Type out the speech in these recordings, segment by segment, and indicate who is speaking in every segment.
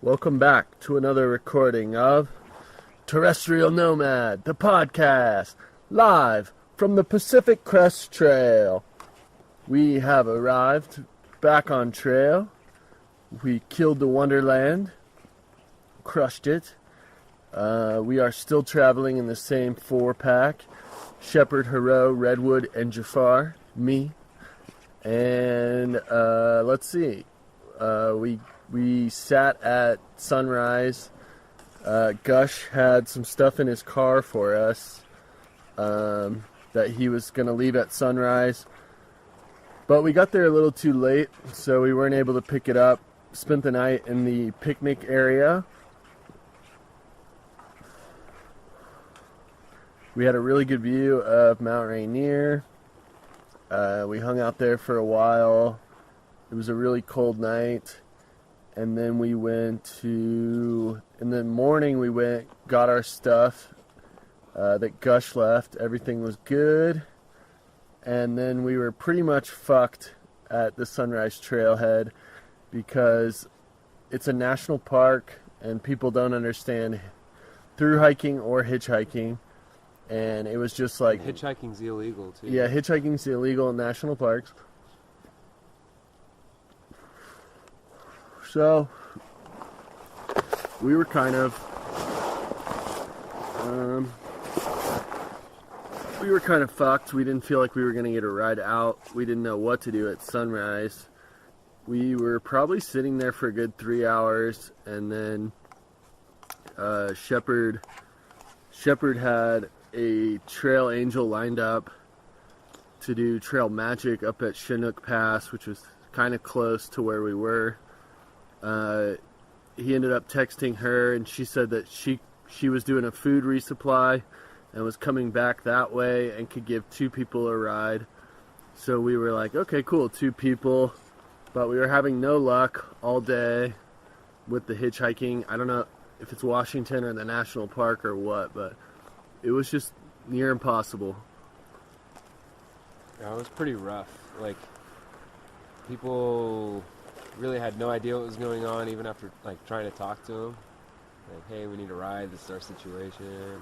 Speaker 1: Welcome back to another recording of Terrestrial Nomad, the podcast, live from the Pacific Crest Trail. We have arrived back on trail. We killed the Wonderland, crushed it. We are still traveling in the same 4-pack. Shepherd, Hero, Redwood, and Jafar, me. And let's see. We sat at sunrise. Gush had some stuff in his car for us that he was going to leave at sunrise. But we got there a little too late, so we weren't able to pick it up. Spent the night in the picnic area. We had a really good view of Mount Rainier. We hung out there for a while. It was a really cold night. And then we in the morning we got our stuff that Gush left. Everything was good. And then we were pretty much fucked at the Sunrise Trailhead because it's a national park and people don't understand through hiking or hitchhiking. And it was just like...
Speaker 2: Hitchhiking's illegal, too.
Speaker 1: Yeah, hitchhiking's illegal in national parks. So, we were kind of fucked. We didn't feel like we were going to get a ride out. We didn't know what to do at sunrise. We were probably sitting there for a good 3 hours, and then Shepherd had a trail angel lined up to do trail magic up at Chinook Pass, which was kind of close to where we were. He ended up texting her, and she said that she was doing a food resupply and was coming back that way and could give 2 people a ride. So we were like, okay, cool, 2 people. But we were having no luck all day with the hitchhiking. I don't know if it's Washington or the national park or what, but it was just near impossible.
Speaker 2: Yeah, it was pretty rough. Like, people really had no idea what was going on, even after trying to talk to them. Like, hey, we need a ride. This is our situation.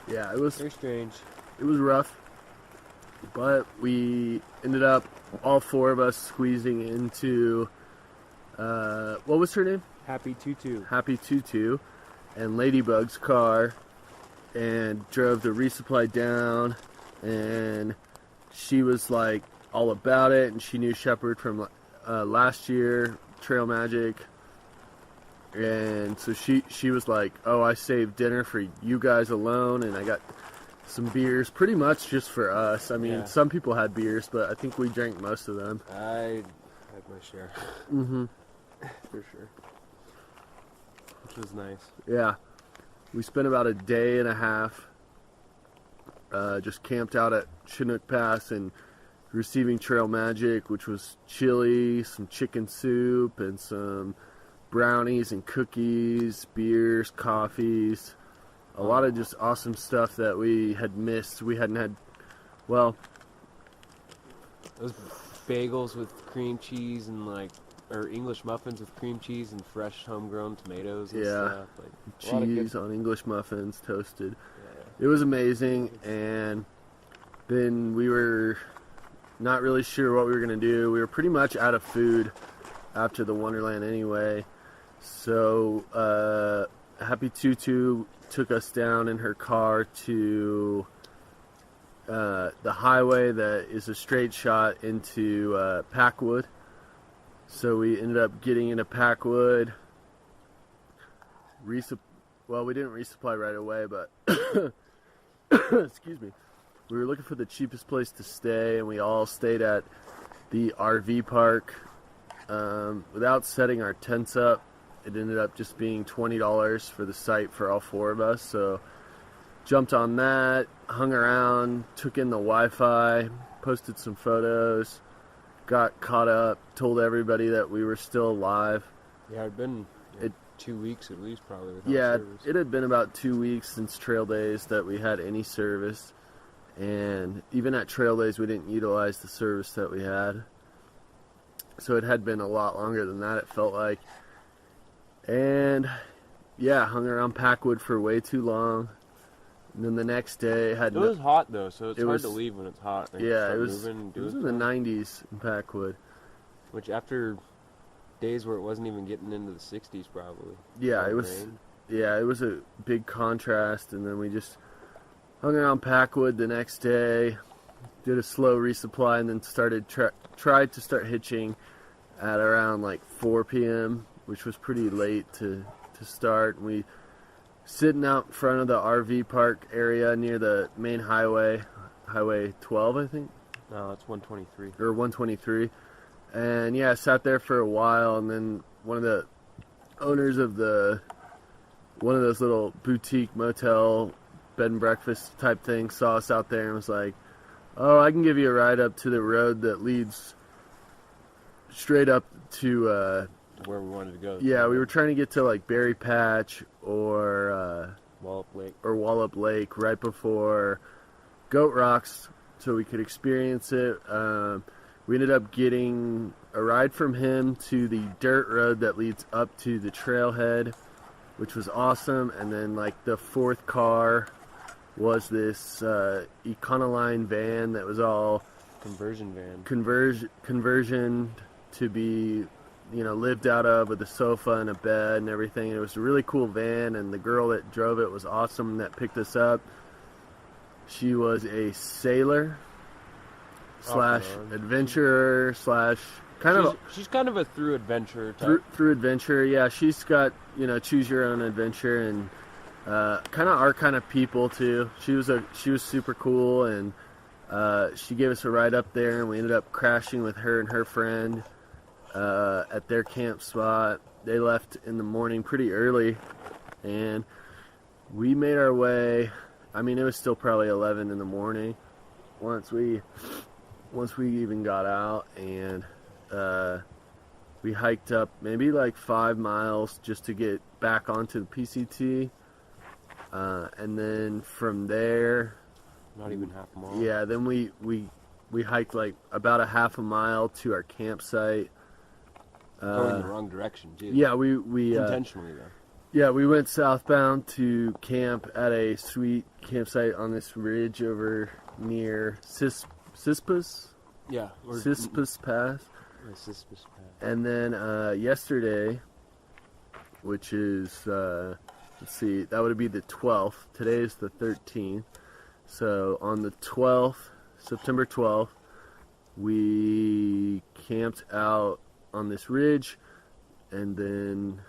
Speaker 1: Yeah, it was
Speaker 2: very strange.
Speaker 1: It was rough, but we ended up, all 4 of us, squeezing into what was her name?
Speaker 2: Happy Tutu
Speaker 1: and Ladybug's car, and drove the resupply down, and she was like all about it, and she knew Shepherd from last year, Trail Magic, and so she was like, oh, I saved dinner for you guys alone, and I got some beers, pretty much just for us. I mean, yeah. Some people had beers, but I think we drank most of them.
Speaker 2: I had my share.
Speaker 1: Mm-hmm.
Speaker 2: For sure. Which was nice.
Speaker 1: Yeah. We spent about a day and a half just camped out at Chinook Pass and receiving trail magic, which was chili, some chicken soup, and some brownies and cookies, beers, coffees, a lot of just awesome stuff that we had missed. We hadn't had, well...
Speaker 2: Those bagels with cream cheese and or English muffins with cream cheese and fresh homegrown tomatoes and stuff.
Speaker 1: Cheese on English muffins, toasted. Yeah. It was amazing, and then we were not really sure what we were going to do. We were pretty much out of food after the Wonderland anyway. So Happy Tutu took us down in her car to the highway that is a straight shot into Packwood. So we ended up getting into Packwood. Well, we didn't resupply right away, but excuse me. We were looking for the cheapest place to stay, and we all stayed at the RV park. Without setting our tents up, it ended up just being $20 for the site for all 4 of us. So jumped on that, hung around, took in the Wi-Fi, posted some photos, got caught up, told everybody that we were still alive.
Speaker 2: Yeah, it'd been 2 weeks at least probably without service.
Speaker 1: It had been about 2 weeks since Trail Days that we had any service. And even at Trail Days, we didn't utilize the service that we had. So it had been a lot longer than that, it felt like. And yeah, hung around Packwood for way too long. And then the next day
Speaker 2: It was hot though, so it's hard to leave when it's hot. Like,
Speaker 1: yeah, it
Speaker 2: was
Speaker 1: in the 90s in Packwood.
Speaker 2: Which after days where it wasn't even getting into the 60s probably.
Speaker 1: Yeah, it was. Rain. Yeah, it was a big contrast. And then we just hung around Packwood the next day, did a slow resupply, and then tried to start hitching at around like 4 p.m., which was pretty late to start. We sitting out in front of the RV park area near the main highway, Highway 12, I think.
Speaker 2: No, it's 123.
Speaker 1: Or 123. And yeah, I sat there for a while, and then one of the owners of one of those little boutique motel bed and breakfast type things saw us out there and was like, "Oh, I can give you a ride up to the road that leads straight up to
Speaker 2: where we wanted to go."
Speaker 1: Yeah, we were trying to get to like Berry Patch or Wallop Lake right before Goat Rocks, so we could experience it. We ended up getting a ride from him to the dirt road that leads up to the trailhead, which was awesome. And then like the fourth car was this Econoline van that was all
Speaker 2: conversion van.
Speaker 1: Conversion to be, lived out of with a sofa and a bed and everything. It was a really cool van, and the girl that drove it was awesome that picked us up. She was a sailor / adventurer /
Speaker 2: she's kind of a through adventurer type.
Speaker 1: Through adventure, yeah. She's got, choose your own adventure, and kind of our kind of people too. She was super cool, and she gave us a ride up there, and we ended up crashing with her and her friend at their camp spot. They left in the morning pretty early, and we made our way. I mean, it was still probably 11 in the morning once we even got out, and we hiked up maybe like 5 miles just to get back onto the PCT, and then from there,
Speaker 2: not even half a mile.
Speaker 1: Yeah, then we hiked like about a half a mile to our campsite.
Speaker 2: Going in the wrong direction, too.
Speaker 1: Yeah, we
Speaker 2: intentionally though.
Speaker 1: Yeah, we went southbound to camp at a sweet campsite on this ridge over near Sispus.
Speaker 2: Yeah,
Speaker 1: Sispus Pass.
Speaker 2: Sispus Pass.
Speaker 1: And then yesterday, which is let's see, that would be the 12th. Today is the 13th. So on the 12th, September 12th, we camped out on this ridge, and then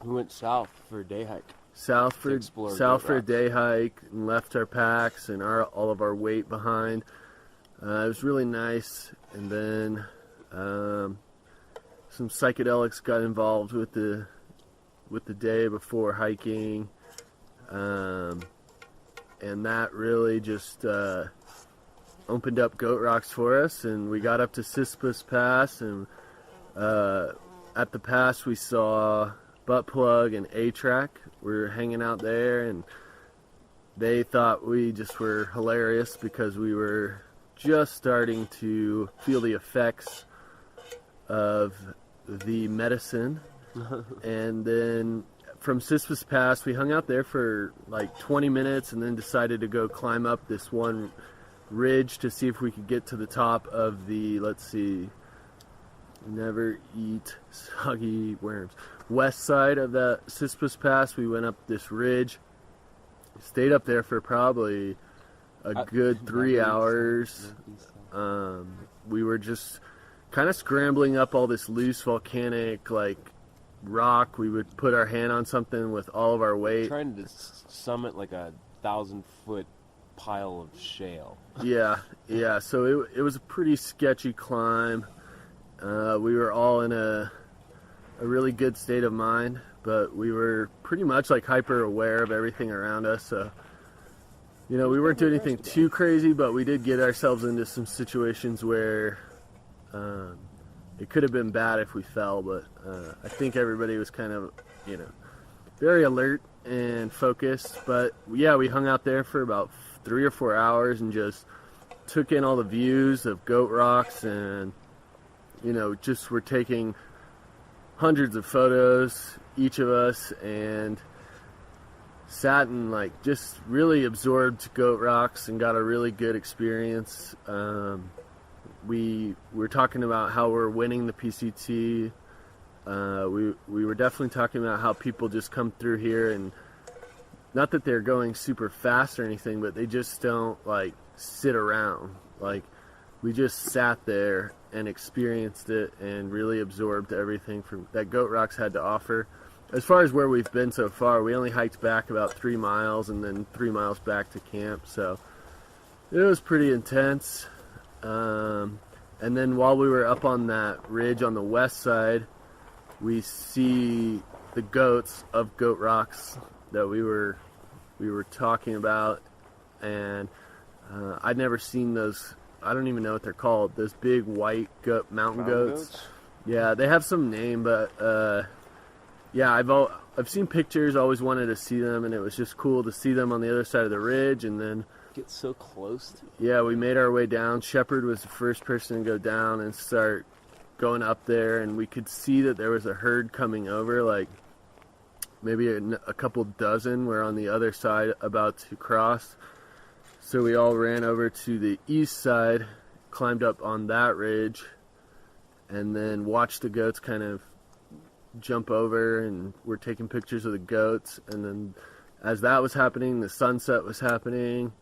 Speaker 2: we went south for a day hike.
Speaker 1: South for a day hike, and left our packs and all of our weight behind. It was really nice, and then some psychedelics got involved with the day before hiking, and that really just opened up Goat Rocks for us. And we got up to Sispus Pass, and at the pass we saw Buttplug and A-Track. We were hanging out there, and they thought we just were hilarious because we were just starting to feel the effects of the medicine. And then from Sispus Pass, we hung out there for like 20 minutes and then decided to go climb up this one ridge to see if we could get to the top of the, let's see, never eat soggy worms, west side of the Sispus Pass. We went up this ridge, stayed up there for probably a good 3 hours. We were just kind of scrambling up all this loose volcanic like rock. We would put our hand on something with all of our weight,
Speaker 2: trying to summit like a 1,000-foot pile of shale.
Speaker 1: yeah So it was a pretty sketchy climb. We were all in a really good state of mind, but we were pretty much like hyper aware of everything around us. So, we weren't doing anything too crazy, but we did get ourselves into some situations where it could have been bad if we fell. But I think everybody was kind of, very alert and focused. But yeah, we hung out there for about 3 or 4 hours and just took in all the views of Goat Rocks, and just we're taking hundreds of photos, each of us, and sat and like just really absorbed Goat Rocks and got a really good experience. We were talking about how we're winning the PCT. We were definitely talking about how people just come through here, and not that they're going super fast or anything, but they just don't like sit around. Like, we just sat there and experienced it and really absorbed everything from that Goat Rocks had to offer. As far as where we've been so far, we only hiked back about 3 miles and then 3 miles back to camp, so it was pretty intense. And then while we were up on that ridge on the west side, we see the goats of Goat Rocks that we were talking about, and I'd never seen those. I don't even know what they're called. Those big white mountain goats. Yeah, they have some name, but yeah, I've seen pictures. Always wanted to see them, and it was just cool to see them on the other side of the ridge. And then
Speaker 2: Get so close to
Speaker 1: yeah, we made our way down. Shepard was the first person to go down and start going up there, and we could see that there was a herd coming over, like maybe a couple dozen were on the other side about to cross. So we all ran over to the east side, climbed up on that ridge, and then watched the goats kind of jump over, and we're taking pictures of the goats. And then as that was happening, the sunset was happening,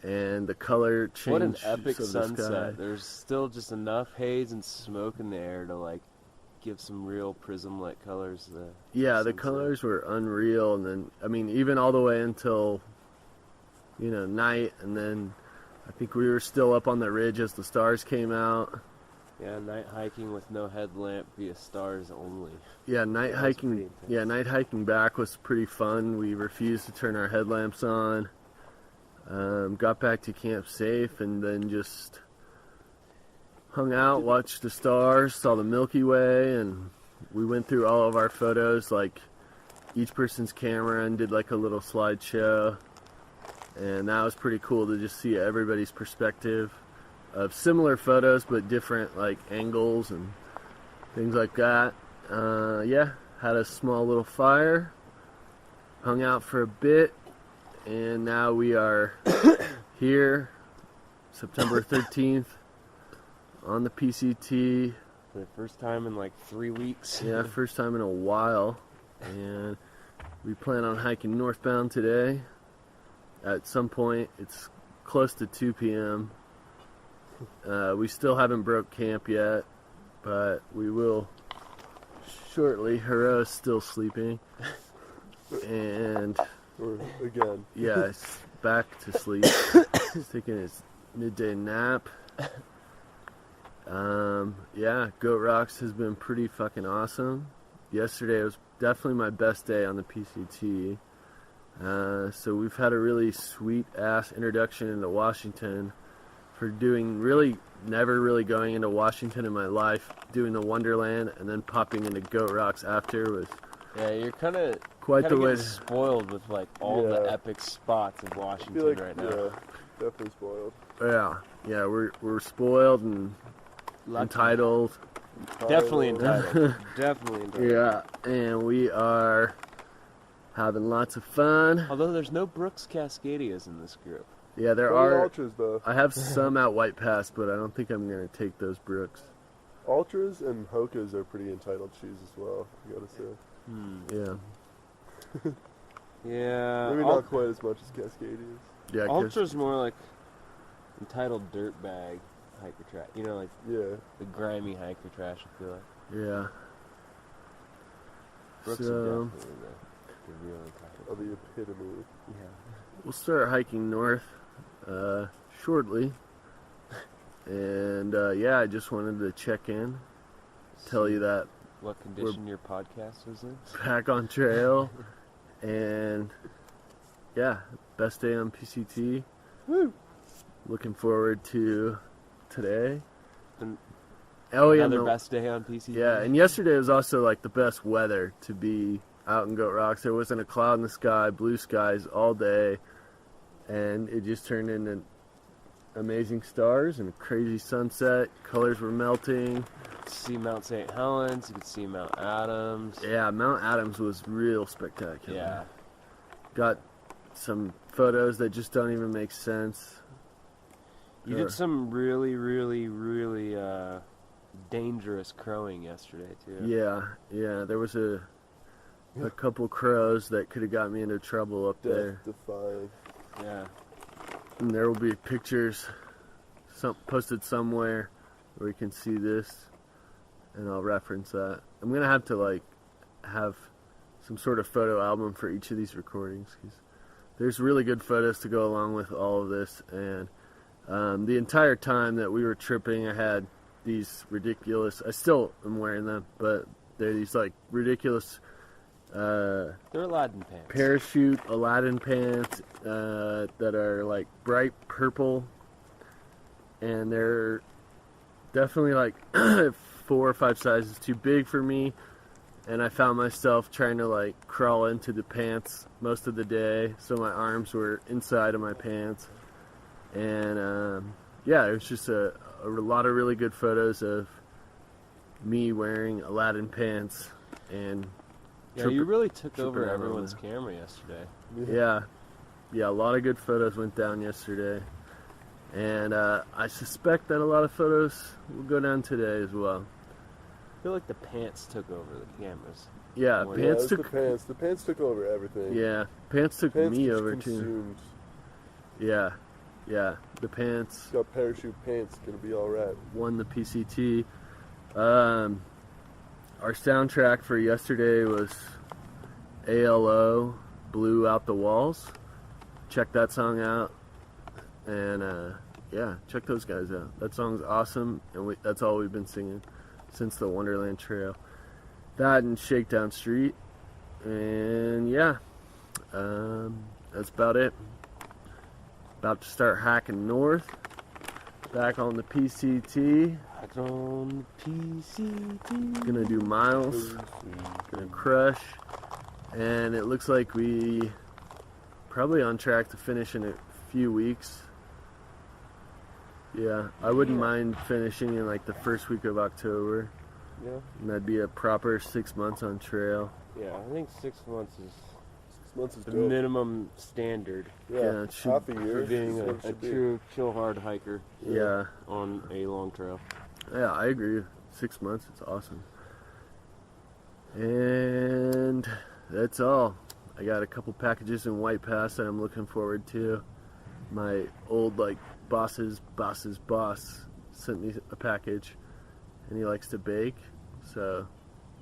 Speaker 1: and the color change.
Speaker 2: What an epic
Speaker 1: of the
Speaker 2: sunset.
Speaker 1: sky.
Speaker 2: There's still just enough haze and smoke in the air to like give some real prism-like colors to the
Speaker 1: Yeah, the
Speaker 2: sunset.
Speaker 1: colors were unreal. And then, I mean, even all the way until, night. And then I think we were still up on the ridge as the stars came out.
Speaker 2: Yeah, night hiking with no headlamp via stars only.
Speaker 1: Yeah, night
Speaker 2: That was
Speaker 1: hiking.
Speaker 2: pretty intense.
Speaker 1: Yeah, night hiking back was pretty fun. We refused to turn our headlamps on. Got back to camp safe, and then just hung out, watched the stars, saw the Milky Way, and we went through all of our photos, like each person's camera, and did like a little slideshow. And that was pretty cool to just see everybody's perspective of similar photos, but different like angles and things like that. Yeah, had a small little fire, hung out for a bit, and now we are here, September 13th, on the PCT.
Speaker 2: For the first time in like 3 weeks.
Speaker 1: Yeah, first time in a while. And we plan on hiking northbound today. At some point, it's close to 2 p.m. We still haven't broke camp yet, but we will shortly. Hero's still sleeping. And
Speaker 3: Again.
Speaker 1: yeah, it's back to sleep. He's taking his midday nap. Yeah, Goat Rocks has been pretty fucking awesome. Yesterday was definitely my best day on the PCT. So we've had a really sweet ass introduction into Washington for doing never really going into Washington in my life, doing the Wonderland and then popping into Goat Rocks after was
Speaker 2: Yeah, you're kind of
Speaker 1: quite the way.
Speaker 2: spoiled with like all the
Speaker 3: Yeah.
Speaker 2: epic spots of
Speaker 3: I
Speaker 2: Washington
Speaker 3: feel like,
Speaker 2: right now.
Speaker 3: yeah, definitely spoiled.
Speaker 1: Yeah, we're spoiled and
Speaker 2: Lucky.
Speaker 1: entitled.
Speaker 2: Definitely entitled. Definitely entitled.
Speaker 1: Yeah, and we are having lots of fun.
Speaker 2: Although there's no Brooks Cascadias in this group.
Speaker 1: Yeah, there
Speaker 3: What
Speaker 1: are.
Speaker 3: ultras though?
Speaker 1: I have some at White Pass, but I don't think I'm gonna take those Brooks.
Speaker 3: Ultras and Hokas are pretty entitled shoes as well, I gotta say.
Speaker 1: Yeah,
Speaker 2: Yeah.
Speaker 3: Maybe not quite as much as Cascadias.
Speaker 1: yeah. 'Cause-
Speaker 2: Ultra's more like entitled dirtbag hiker trash. You know, like
Speaker 3: Yeah.
Speaker 2: the grimy hiker trash, I feel like.
Speaker 1: Yeah.
Speaker 2: Brooks
Speaker 1: So-
Speaker 2: are definitely the real entitled.
Speaker 3: Of the epitome.
Speaker 2: Yeah.
Speaker 1: We'll start hiking north shortly, and yeah, I just wanted to check in, tell you that
Speaker 2: What condition your podcast is in?
Speaker 1: back on trail, and yeah, best day on PCT.
Speaker 3: Woo!
Speaker 1: Looking forward to today.
Speaker 2: And
Speaker 1: Oh yeah,
Speaker 2: Another
Speaker 1: no-
Speaker 2: best day on PCT.
Speaker 1: yeah, and yesterday was also like the best weather to be out in Goat Rocks. There wasn't a cloud in the sky, blue skies all day, and it just turned into amazing stars and a crazy sunset. Colors were melting.
Speaker 2: You could see Mount St. Helens. You could see Mount Adams.
Speaker 1: Yeah, Mount Adams was real spectacular.
Speaker 2: Yeah.
Speaker 1: Got some photos that just don't even make sense.
Speaker 2: You did some really, really, really dangerous crowing yesterday, too.
Speaker 1: Yeah. There was a couple crows that could have got me into trouble up there.
Speaker 3: Death-defying.
Speaker 2: Yeah.
Speaker 1: And there will be pictures posted somewhere where you can see this, and I'll reference that. I'm going to have to, have some sort of photo album for each of these recordings, because there's really good photos to go along with all of this, and the entire time that we were tripping, I had these ridiculous, I still am wearing them, but they're these, ridiculous
Speaker 2: They're Aladdin pants.
Speaker 1: parachute Aladdin pants that are bright purple, and they're definitely 4 or 5 sizes too big for me, and I found myself trying to crawl into the pants most of the day, so my arms were inside of my pants, and it was just a lot of really good photos of me wearing Aladdin pants and
Speaker 2: Yeah, you really took
Speaker 1: tripping
Speaker 2: over
Speaker 1: out on
Speaker 2: everyone's
Speaker 1: that.
Speaker 2: camera yesterday.
Speaker 1: Yeah, a lot of good photos went down yesterday. And I suspect that a lot of photos will go down today as well.
Speaker 2: I feel like the pants took over the cameras.
Speaker 1: Yeah,
Speaker 2: More-
Speaker 3: Yeah, it
Speaker 1: pants
Speaker 3: was
Speaker 1: took.
Speaker 3: the pants. The pants took over everything.
Speaker 1: Yeah, pants took
Speaker 3: Pants
Speaker 1: me
Speaker 3: just
Speaker 1: over too.
Speaker 3: consumed.
Speaker 1: Yeah, the pants
Speaker 3: Got parachute pants. Gonna be all right.
Speaker 1: won the PCT. Our soundtrack for yesterday was ALO, Blew Out the Walls. Check that song out. And check those guys out. That song's awesome, and that's all we've been singing since the Wonderland Trail. That and Shakedown Street. And that's about it. About to start hacking north. Back on the PCT.
Speaker 2: Back on PCT.
Speaker 1: Gonna do miles. Gonna crush. And it looks like we probably on track to finish in a few weeks. Yeah, I wouldn't mind finishing in the first week of October.
Speaker 3: Yeah.
Speaker 1: And that'd be a proper 6 months on trail.
Speaker 2: Yeah, I think 6 months is
Speaker 3: 6 months is
Speaker 2: the
Speaker 3: dope.
Speaker 2: minimum standard
Speaker 1: Yeah, it should-
Speaker 3: half a year
Speaker 2: for being
Speaker 3: is what it
Speaker 2: a
Speaker 3: should be.
Speaker 2: true chill hard hiker
Speaker 1: Yeah,
Speaker 2: on a long trail.
Speaker 1: I agree. 6 months, it's awesome. And that's all. I got a couple packages in White Pass that I'm looking forward to. My old boss's boss sent me a package, and he likes to bake, so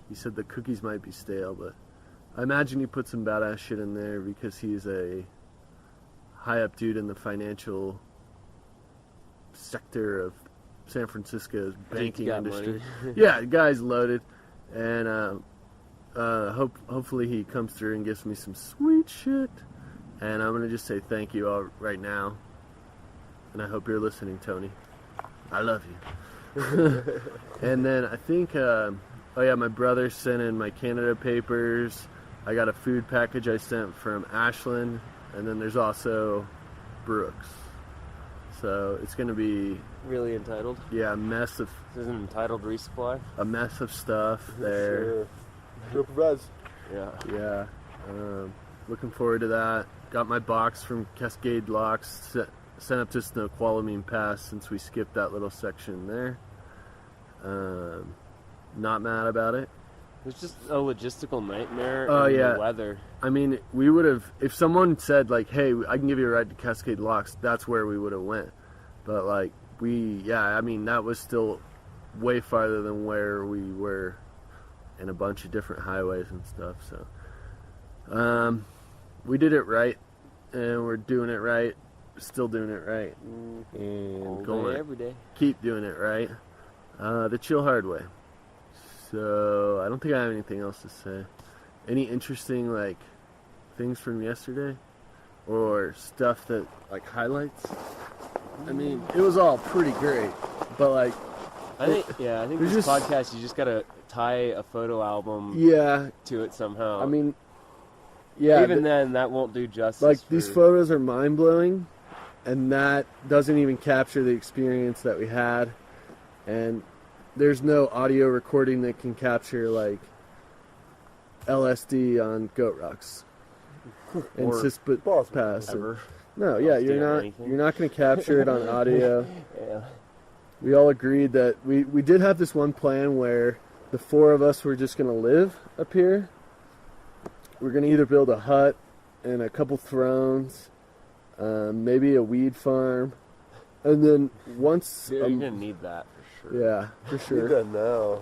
Speaker 1: he said the cookies might be stale, but I imagine he put some badass shit in there because he's a high up dude in the financial sector of San Francisco's banking
Speaker 2: got
Speaker 1: industry.
Speaker 2: money.
Speaker 1: Yeah, the guy's loaded, and hopefully he comes through and gives me some sweet shit. And I'm gonna just say thank you all right now, and I hope you're listening, Tony. I love you. And then I think, my brother sent in my Canada papers. I got a food package I sent from Ashland, and then there's also Brooks. So it's gonna be
Speaker 2: Really entitled.
Speaker 1: a mess of
Speaker 2: This is an entitled resupply.
Speaker 1: stuff there.
Speaker 3: Sure provides.
Speaker 2: Yeah.
Speaker 1: Yeah, looking forward to that. Got my box from Cascade Locks sent up to Snoqualmie Pass since we skipped that little section there. Not mad about it.
Speaker 2: It was just a logistical nightmare.
Speaker 1: Oh,
Speaker 2: and
Speaker 1: yeah.
Speaker 2: The weather.
Speaker 1: I mean, we would have, if someone said hey, I can give you a ride to Cascade Locks, that's where we would have went. But that was still way farther than where we were in a bunch of different highways and stuff. So, we did it right, and we're doing it right, still doing it right, and
Speaker 2: All
Speaker 1: going
Speaker 2: day, every day.
Speaker 1: keep doing it right, the chill hard way. So I don't think I have anything else to say. Any interesting things from yesterday, or stuff that highlights? I mean, it was all pretty great, but
Speaker 2: I think
Speaker 1: There's
Speaker 2: this
Speaker 1: just-
Speaker 2: podcast, you just gotta tie a photo album
Speaker 1: yeah,
Speaker 2: to it somehow.
Speaker 1: I mean, yeah,
Speaker 2: even then, that won't do justice.
Speaker 1: these
Speaker 2: for-
Speaker 1: photos are mind blowing, and that doesn't even capture the experience that we had. And there's no audio recording that can capture like LSD on goat rocks and
Speaker 2: Or
Speaker 1: Cisput Pass.
Speaker 2: Ever.
Speaker 1: No, yeah,
Speaker 2: LSD or anything.
Speaker 1: you're not going to capture it on audio.
Speaker 2: Yeah.
Speaker 1: We all agreed that we did have this one plan where the four of us were just going to live up here. We're going to either build a hut and a couple thrones, maybe a weed farm, and then once...
Speaker 2: Dude, you're going to need that for sure.
Speaker 1: Yeah, for
Speaker 3: Need
Speaker 1: sure.
Speaker 3: that now,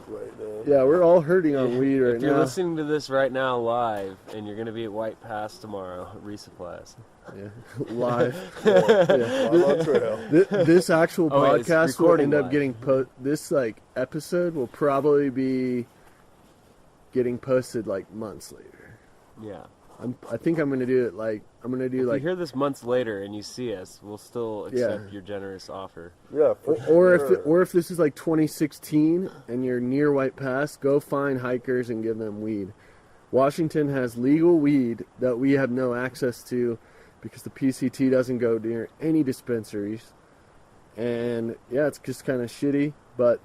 Speaker 3: right now.
Speaker 1: Yeah, we're all hurting on weed right
Speaker 2: If you're
Speaker 1: now.
Speaker 2: listening to this right now live and you're going to be at White Pass tomorrow, resupply us.
Speaker 1: Yeah, live.
Speaker 3: Yeah. I'm on trail.
Speaker 1: This actual
Speaker 2: Oh, wait, it's
Speaker 1: podcast will
Speaker 2: recording
Speaker 1: end up
Speaker 2: live.
Speaker 1: getting this like episode will probably be getting posted like months later.
Speaker 2: Yeah.
Speaker 1: I think I'm gonna do it like I'm gonna do
Speaker 2: If
Speaker 1: like
Speaker 2: you hear this months later and you see us, we'll still accept
Speaker 1: Yeah.
Speaker 2: your generous offer.
Speaker 3: Yeah, for
Speaker 1: or
Speaker 3: sure.
Speaker 1: if this is like 2016 and you're near White Pass, go find hikers and give them weed. Washington has legal weed that we have no access to because the PCT doesn't go near any dispensaries. And yeah, it's just kind of shitty, but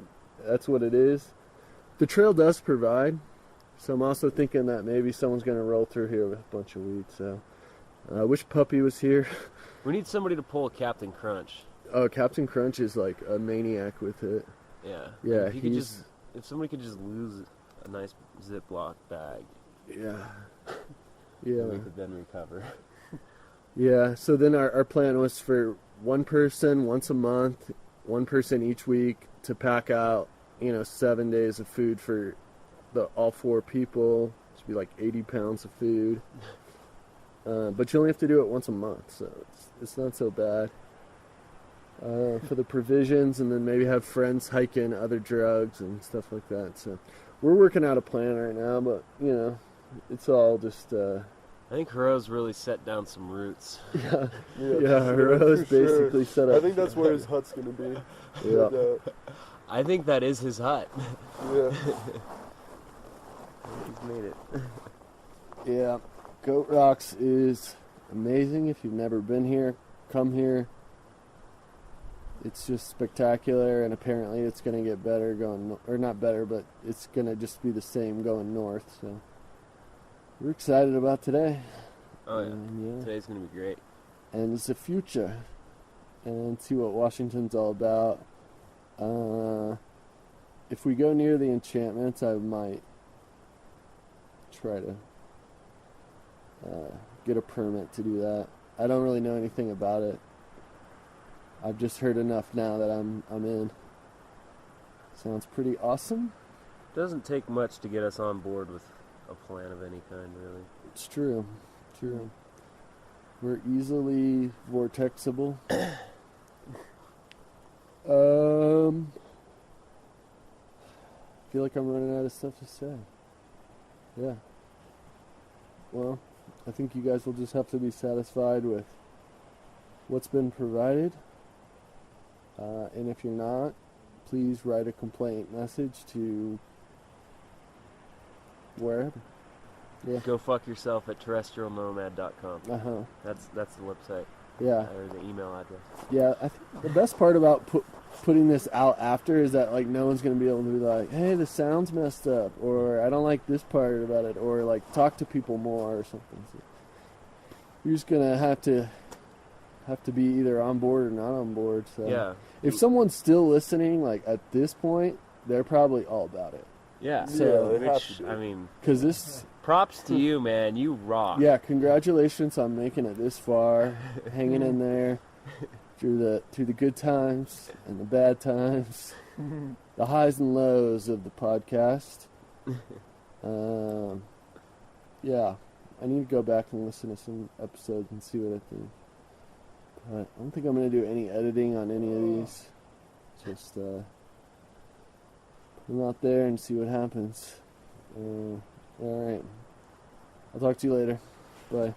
Speaker 1: that's what it is. The trail does provide, so I'm also thinking that maybe someone's going to roll through here with a bunch of weed. So I wish Puppy was here.
Speaker 2: We need somebody to pull a Captain Crunch.
Speaker 1: Oh, Captain Crunch is like a maniac with it.
Speaker 2: Yeah.
Speaker 1: Yeah,
Speaker 2: If, he could
Speaker 1: he's-
Speaker 2: just, if somebody could just lose a nice Ziploc bag,
Speaker 1: Yeah.
Speaker 2: we
Speaker 1: Yeah.
Speaker 2: could then recover.
Speaker 1: Yeah, so then our plan was for one person once a month, one person each week to pack out, 7 days of food for all four people. It should be like 80 pounds of food. But you only have to do it once a month, so it's not so bad. For the provisions, and then maybe have friends hike in other drugs and stuff like that. So we're working out a plan right now, but, it's all just...
Speaker 2: I think Hero's really set down some roots.
Speaker 1: Yeah,
Speaker 3: Yeah, for
Speaker 1: Rose
Speaker 3: sure.
Speaker 1: basically set up.
Speaker 3: I think that's where his hut's gonna be.
Speaker 1: Yeah.
Speaker 3: No doubt.
Speaker 2: I think that is his hut.
Speaker 3: Yeah.
Speaker 2: He's made it.
Speaker 1: Yeah, Goat Rocks is amazing. If you've never been here, come here. It's just spectacular, and apparently it's going to get better going, or not better, but it's going to just be the same going north. So we're excited about today.
Speaker 2: Oh, yeah.
Speaker 1: And,
Speaker 2: Today's going to be great.
Speaker 1: and it's the future, and see what Washington's all about. If we go near the enchantments, I might try to get a permit to do that. I don't really know anything about it. I've just heard enough now that I'm in. Sounds pretty awesome.
Speaker 2: Doesn't take much to get us on board with a plan of any kind, really.
Speaker 1: It's true. True. We're easily vortexable. I feel like I'm running out of stuff to say. Yeah. Well, I think you guys will just have to be satisfied with what's been provided. And if you're not, please write a complaint message to wherever. Yeah.
Speaker 2: Go fuck yourself at terrestrialnomad.com.
Speaker 1: Uh-huh.
Speaker 2: That's the website,
Speaker 1: Yeah.
Speaker 2: or the email address.
Speaker 1: Yeah, I think the best part about putting this out after is that, like, no one's going to be able to be like, hey, the sound's messed up, or I don't like this part about it, or, like, talk to people more or something. So you're just going to have to be either on board or not on board. So
Speaker 2: Yeah.
Speaker 1: if someone's still listening, like, at this point, they're probably all about it.
Speaker 2: Yeah.
Speaker 1: So-
Speaker 3: Yeah, they have
Speaker 2: Which,
Speaker 3: to be.
Speaker 2: I mean,
Speaker 1: Because this,
Speaker 2: props to you, man. You rock.
Speaker 1: yeah, congratulations on making it this far, hanging in there through the good times and the bad times, the highs and lows of the podcast. Yeah, I need to go back and listen to some episodes and see what I think. But I don't think I'm going to do any editing on any of these. Just put them out there and see what happens. All right. I'll talk to you later. Bye.